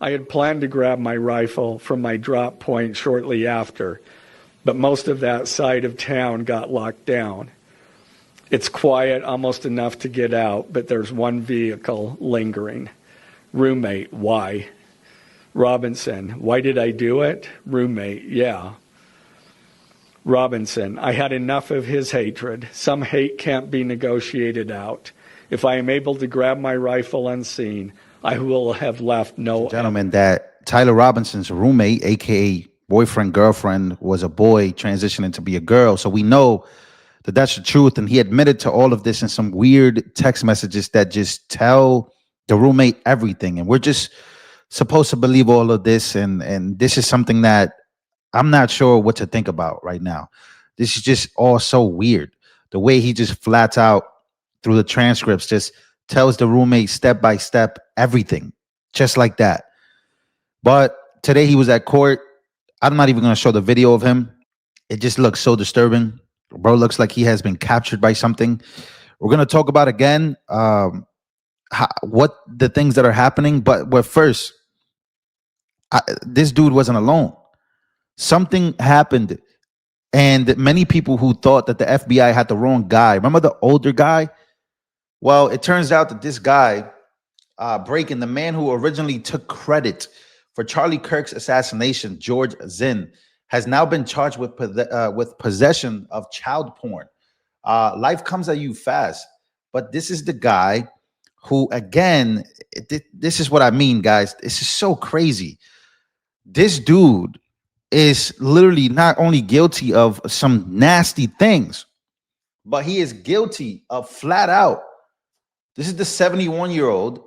I had planned to grab my rifle from my drop point shortly after, but most of that side of town got locked down. It's quiet, almost enough to get out, but there's one vehicle lingering. Roommate, why? Robinson, why did I do it? Roommate, yeah. Robinson, I had enough of his hatred. Some hate can't be negotiated out. If I am able to grab my rifle unseen, I will have left no... Gentlemen, that Tyler Robinson's roommate, aka boyfriend, girlfriend, was a boy transitioning to be a girl. So we know that that's the truth. And he admitted to all of this in some weird text messages that just tell the roommate everything. And we're just supposed to believe all of this. And this is something that I'm not sure what to think about right now. This is just all so weird. The way he just flats out through the transcripts just tells the roommate step by step everything, just like that. But today he was at court. I'm not even going to show the video of him. It just looks so disturbing. Bro looks like he has been captured by something. We're going to talk about again what the things that are happening. But first, this dude wasn't alone. Something happened, and many people who thought that the FBI had the wrong guy. Remember the older guy? Well, it turns out that this guy, Braken, the man who originally took credit for Charlie Kirk's assassination, George Zinn, has now been charged with possession of child porn. Life comes at you fast, but this is the guy who, again, this is what I mean, guys. This is so crazy. This dude is literally not only guilty of some nasty things, but he is guilty of flat out. This is the 71-year-old.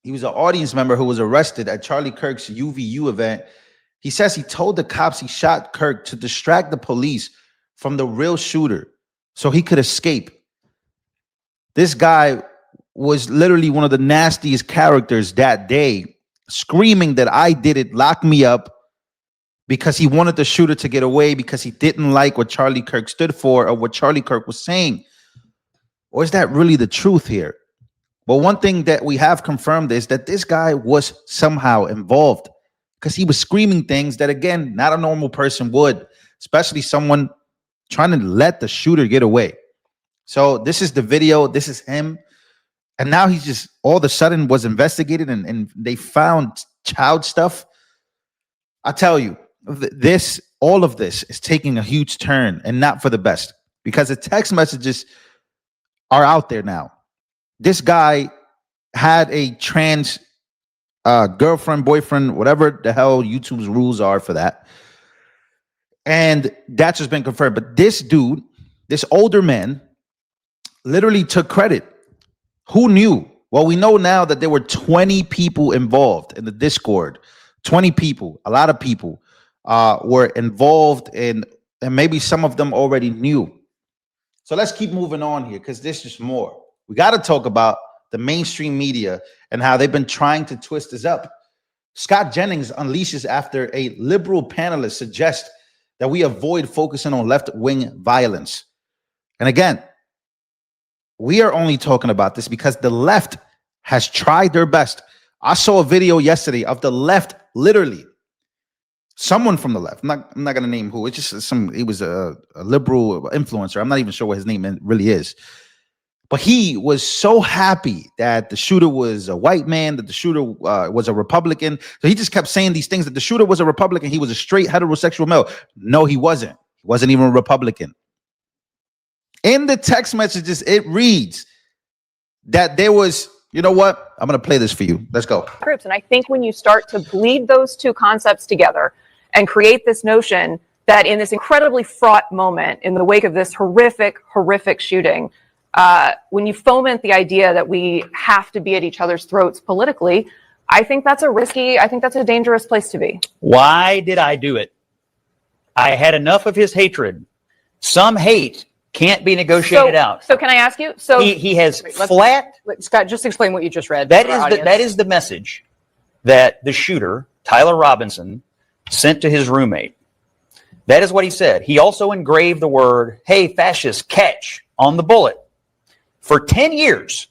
He was an audience member who was arrested at Charlie Kirk's UVU event. He says he told the cops he shot Kirk to distract the police from the real shooter so he could escape. This guy was literally one of the nastiest characters that day, screaming that I did it, lock me up, because he wanted the shooter to get away, because he didn't like what Charlie Kirk stood for or what Charlie Kirk was saying. Or is that really the truth here? Well, one thing that we have confirmed is that this guy was somehow involved, because he was screaming things that, again, not a normal person would, especially someone trying to let the shooter get away. So this is the video. This is him. And now he's just all of a sudden was investigated and they found child stuff. I tell you, all of this is taking a huge turn, and not for the best, because the text messages are out there now. This guy had a trans girlfriend, boyfriend, whatever the hell YouTube's rules are for that. And that's just been confirmed. But this dude, this older man, literally took credit. Who knew? Well, we know now that there were 20 people involved in the Discord. 20 people, a lot of people were involved in, and maybe some of them already knew. So let's keep moving on here, because there's just more. We got to talk about the mainstream media and how they've been trying to twist this up. Scott Jennings unleashes after a liberal panelist suggests that we avoid focusing on left-wing violence. And again, we are only talking about this because the left has tried their best. I saw a video yesterday of the left, literally, someone from the left. I'm not going to name who. It's just he was a liberal influencer. I'm not even sure what his name really is. But he was so happy that the shooter was a white man, that the shooter was a Republican. So he just kept saying these things, that the shooter was a Republican. He was a straight heterosexual male. No, he wasn't. He wasn't even a Republican. In the text messages, it reads that there was, you know what? I'm going to play this for you. Let's go. Groups. And I think when you start to bleed those two concepts together and create this notion that in this incredibly fraught moment, in the wake of this horrific, horrific shooting, when you foment the idea that we have to be at each other's throats politically, I think that's a dangerous place to be. Why did I do it? I had enough of his hatred. Some hate can't be negotiated out. So can I ask you? So he has Scott, just explain what you just read. That is the message that the shooter, Tyler Robinson, sent to his roommate. That is what he said. He also engraved the word, "Hey, fascist, catch," on the bullet. For 10 years,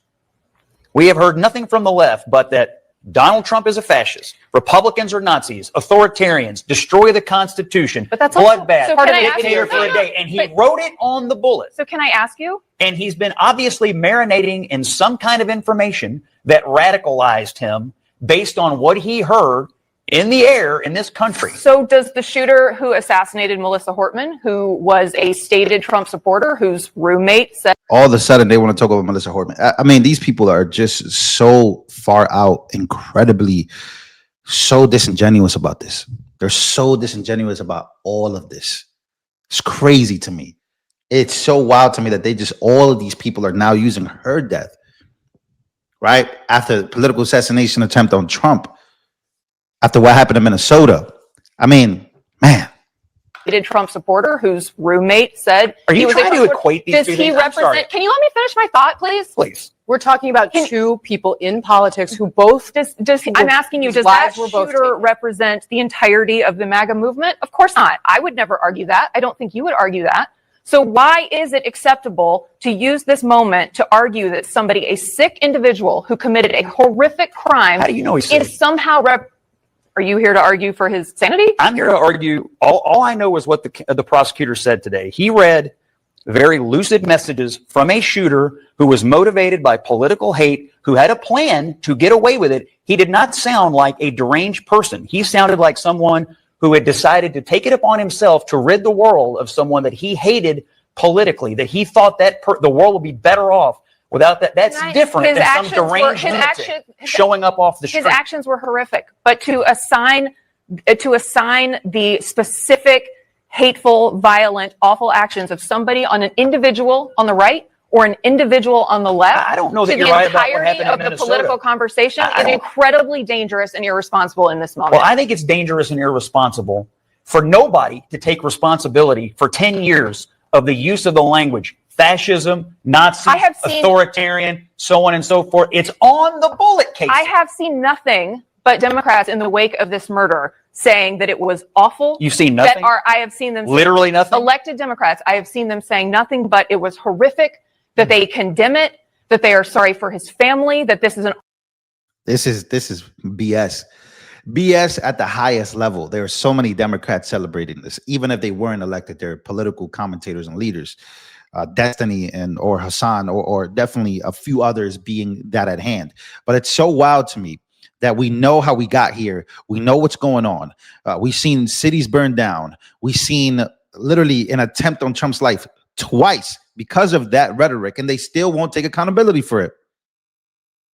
we have heard nothing from the left but that Donald Trump is a fascist. Republicans are Nazis, authoritarians, destroy the Constitution, But that's bloodbath, so can I ask dictator you, for a day. And he wrote it on the bullet. So can I ask you? And he's been obviously marinating in some kind of information that radicalized him based on what he heard in the air in this country. So does the shooter who assassinated Melissa Hortman, who was a stated Trump supporter, whose roommate said... All of a sudden, they want to talk about Melissa Hortman. I mean, these people are just so far out, incredibly, so disingenuous about this. They're so disingenuous about all of this. It's crazy to me. It's so wild to me that all of these people are now using her death, right? After the political assassination attempt on Trump, after what happened in Minnesota. I mean, man. Trump supporter whose roommate said... Are you trying to equate these two things? Can you let me finish my thought, please? Please. We're talking about two people in politics who both... I'm asking you, does that shooter represent the entirety of the MAGA movement? Of course not. I would never argue that. I don't think you would argue that. So why is it acceptable to use this moment to argue that somebody, a sick individual who committed a horrific crime... How do you know he's sick? ...is somehow... Are you here to argue for his sanity? I'm here to argue. All I know is what the prosecutor said today. He read very lucid messages from a shooter who was motivated by political hate, who had a plan to get away with it. He did not sound like a deranged person. He sounded like someone who had decided to take it upon himself to rid the world of someone that he hated politically, that he thought that the world would be better off without that. That's different than some deranged lunatic showing up off the street. His actions were horrific, but to assign the specific, hateful, violent, awful actions of somebody on an individual on the right or an individual on the left, I don't know that you're right about what happened in the Minnesota. Political conversation is incredibly dangerous and irresponsible in this moment. Well, I think it's dangerous and irresponsible for nobody to take responsibility for 10 years of the use of the language. Fascism, Nazi, authoritarian, so on and so forth. It's on the bullet case. I have seen nothing but Democrats in the wake of this murder saying that it was awful. You've seen nothing? I have seen them literally nothing. Elected Democrats, I have seen them saying nothing but it was horrific, that they condemn it, that they are sorry for his family, that this is BS. BS at the highest level. There are so many Democrats celebrating this, even if they weren't elected. They're political commentators and leaders. Destiny or Hassan or definitely a few others being that at hand. But it's so wild to me that we know how we got here. We know what's going on. We've seen cities burned down. We've seen literally an attempt on Trump's life twice because of that rhetoric, and they still won't take accountability for it.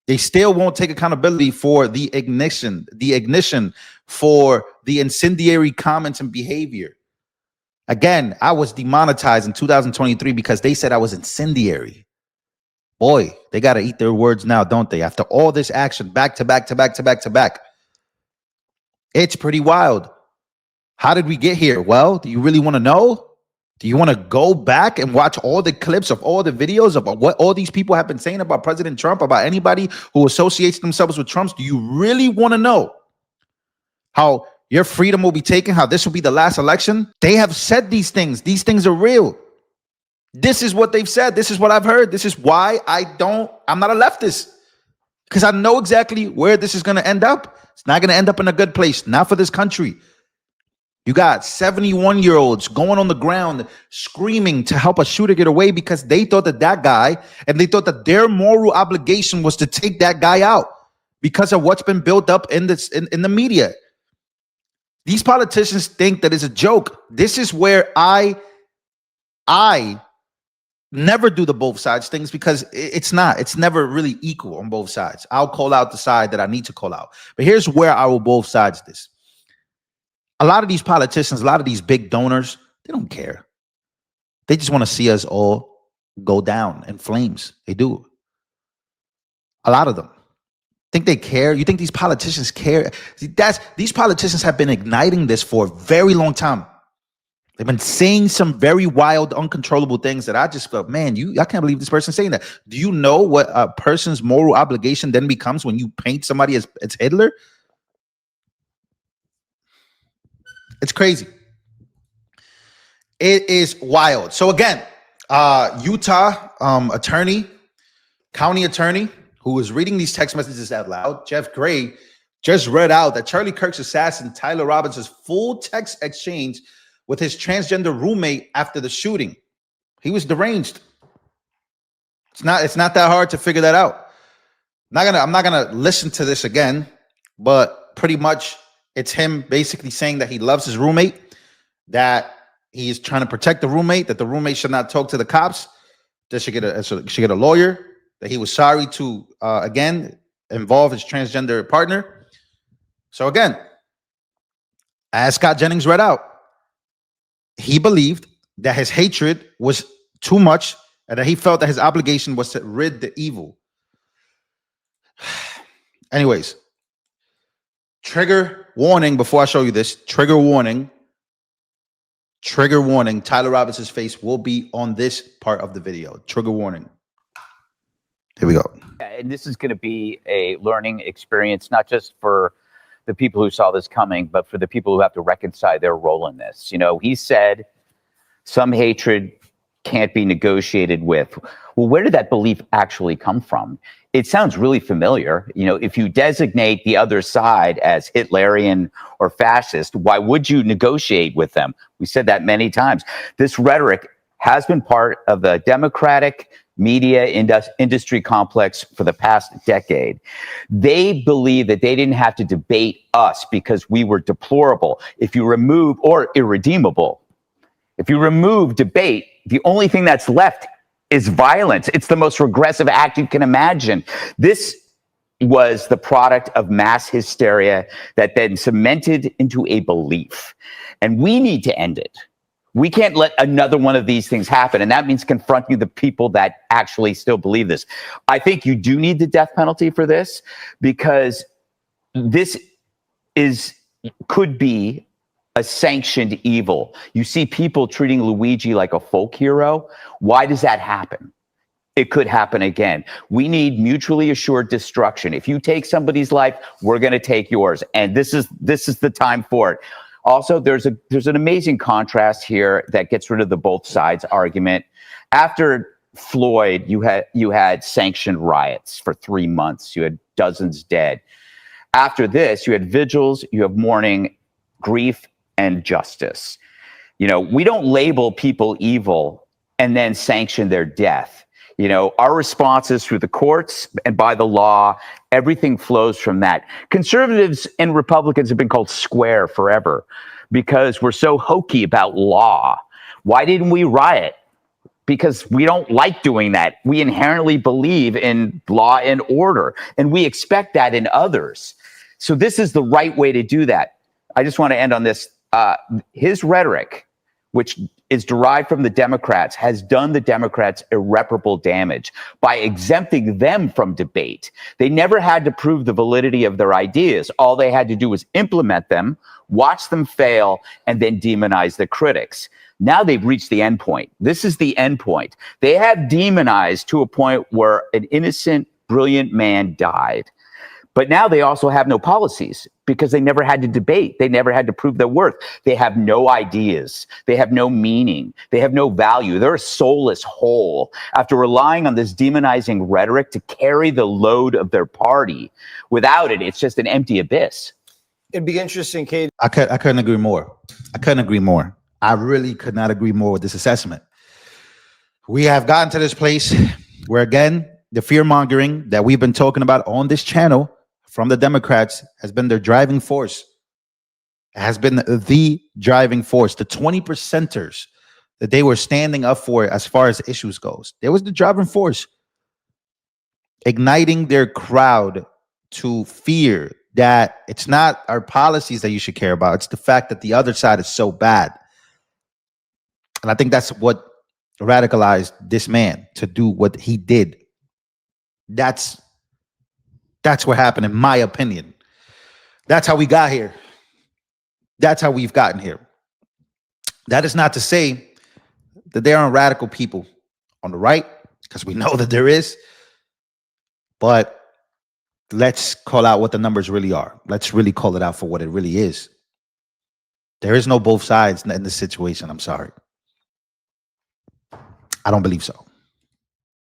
They still won't take accountability for the ignition for the incendiary comments and behavior. Again, I was demonetized in 2023 because they said I was incendiary. Boy, they got to eat their words now, don't they? After all this action, back to back to back to back to back. It's pretty wild. How did we get here? Well, do you really want to know? Do you want to go back and watch all the clips of all the videos of what all these people have been saying about President Trump, about anybody who associates themselves with Trump? Do you really want to know how your freedom will be taken, how this will be the last election? They have said these things. These things are real. This is what they've said. This is what I've heard. This is why I'm not a leftist, because I know exactly where this is going to end up. It's not going to end up in a good place, not for this country. You got 71-year-olds going on the ground screaming to help a shooter get away because they thought that guy, and they thought that their moral obligation was to take that guy out because of what's been built up in the media. These politicians think that it's a joke. This is where I never do the both sides things, because it's never really equal on both sides. I'll call out the side that I need to call out. But here's where I will both sides this. A lot of these politicians, a lot of these big donors, they don't care. They just want to see us all go down in flames. They do. A lot of them. Think they care? You think these politicians care? These politicians have been igniting this for a very long time. They've been saying some very wild, uncontrollable things that I just felt, man, I can't believe this person's saying that. Do you know what a person's moral obligation then becomes when you paint somebody as Hitler? It's crazy. It is wild. So again, Utah county attorney, who was reading these text messages out loud, Jeff Gray, just read out that Charlie Kirk's assassin, Tyler Robinson's full text exchange with his transgender roommate after the shooting. He was deranged. It's not that hard to figure that out. I'm not gonna listen to this again, but pretty much it's him basically saying that he loves his roommate, that he's trying to protect the roommate, that the roommate should not talk to the cops, that should get a lawyer, that he was sorry to again involve his transgender partner. So again, as Scott Jennings read out, he believed that his hatred was too much and that he felt that his obligation was to rid the evil. Anyways, trigger warning before I show you this. Trigger warning. Tyler Robinson's face will be on this part of the video. Trigger warning. Here we go. And this is going to be a learning experience, not just for the people who saw this coming, but for the people who have to reconcile their role in this. You know, he said some hatred can't be negotiated with. Well, where did that belief actually come from? It sounds really familiar. You know, if you designate the other side as Hitlerian or fascist, why would you negotiate with them? We said that many times. This rhetoric has been part of the Democratic media industry complex for the past decade. They believe that they didn't have to debate us because we were deplorable. If you remove, or irredeemable, if you remove debate, the only thing that's left is violence. It's the most regressive act you can imagine. This was the product of mass hysteria that then cemented into a belief. And we need to end it. We can't let another one of these things happen. And that means confronting the people that actually still believe this. I think you do need the death penalty for this, because this could be a sanctioned evil. You see people treating Luigi like a folk hero. Why does that happen? It could happen again. We need mutually assured destruction. If you take somebody's life, we're going to take yours. And this is the time for it. Also, there's an amazing contrast here that gets rid of the both sides argument. After Floyd, you had sanctioned riots for 3 months. You had dozens dead. After this, you had vigils, you have mourning, grief, and justice. You know, we don't label people evil and then sanction their death. You know, our response is through the courts and by the law. Everything flows from that. Conservatives and Republicans have been called square forever because we're so hokey about law. Why didn't we riot? Because we don't like doing that. We inherently believe in law and order, and we expect that in others. So this is the right way to do that. I just want to end on this. His rhetoric, which is derived from the Democrats, has done the Democrats irreparable damage by exempting them from debate. They never had to prove the validity of their ideas. All they had to do was implement them, watch them fail, and then demonize the critics. Now they've reached the end point. This is the end point. They have demonized to a point where an innocent, brilliant man died. But now they also have no policies because they never had to debate. They never had to prove their worth. They have no ideas. They have no meaning. They have no value. They're a soulless whole after relying on this demonizing rhetoric to carry the load of their party. Without it, it's just an empty abyss. It'd be interesting, Kate. I couldn't agree more. I really could not agree more with this assessment. We have gotten to this place where, again, the fear-mongering that we've been talking about on this channel from the Democrats has been their driving force. It has been the driving force. The 20%ers that they were standing up for as far as issues goes. There was the driving force, igniting their crowd to fear that it's not our policies that you should care about. It's the fact that the other side is so bad. And I think that's what radicalized this man to do what he did. That's what happened, in my opinion. That's how we got here. That's how we've gotten here. That is not to say that there aren't radical people on the right, because we know that there is. But let's call out what the numbers really are. Let's really call it out for what it really is. There is no both sides in this situation. I'm sorry. I don't believe so.